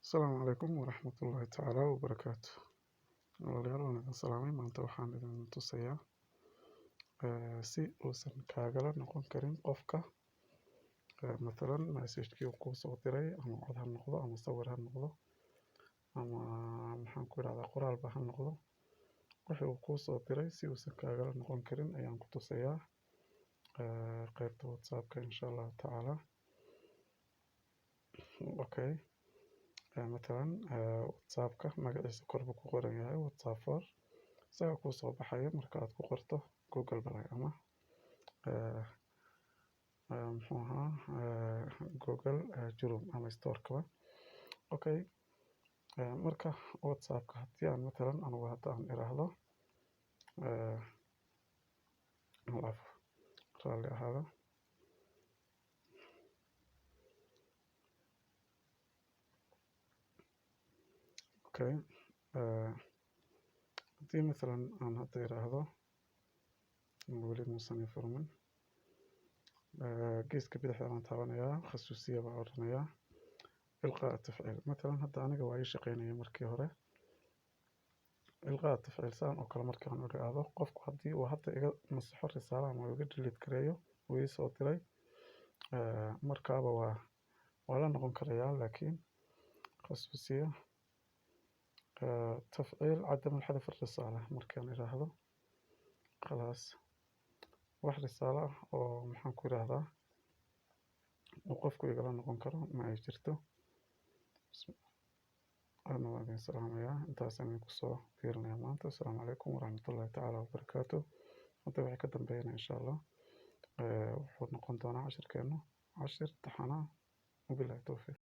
السلام عليكم ورحمة الله تعالى وبركاته. walaalayaal waan idin salaamay. maanta waxaan idin tusayaa si uusan kaagala noqon karin qofka matalan message-kii uu kuu soo diray ama cod ha noqdo ama sawir ha noqdo ama maxaan ku idhahdaa qoraalba ha noqdo, wixii uu kuu soo diray si uusan kaagala noqon karin ayaan ku tusayaa qaybta WhatsApp-ka insha Allah tacaala. Okay, مثلا WhatsApp-ka magaciisa kor buu ku qoran yahay WhatsApp 4 isaga kuu soo baxaya marka aad ku qorto Google Play ama muxuu ahaa Google Chrome ama Store-ka. Okay, marka WhatsApp-ka haddii aan matalan anigu hadda aan iraahdo raalli ahaada. Okay, haddii matalan aan hadda iraahdo weli muusan i furmin, geeska bidixda aan taabanayaa, khasuusiya baan odhanayaa, ilqaa tafciil. matalan hadda aniga waa ii shaqeynaya markii hore. ilqaa tafciil saan oo kale markii aan iraahdo, qofku haddii uu hadda iga masaxo risaalo ama iga delete gareeyo uu ii soo diray, markaaba waa la noqon karayaa. laakiin khasuusiya تفعيل عدم الحذف الرسالة مركان يراهدو خلاص واحد رسالة أو محن كل هذا وقفكوا يقرأ نقول كرو ما يجرتو. أنا وعليكم السلام يا أنت سامي قصة كثير يا مانتو. السلام عليكم ورحمة الله تعالى وبركاته. أنت بحكة بينا إن شاء الله وحود نقول دونا 10 كأنه 10 امتحانات وبالله التوفيق.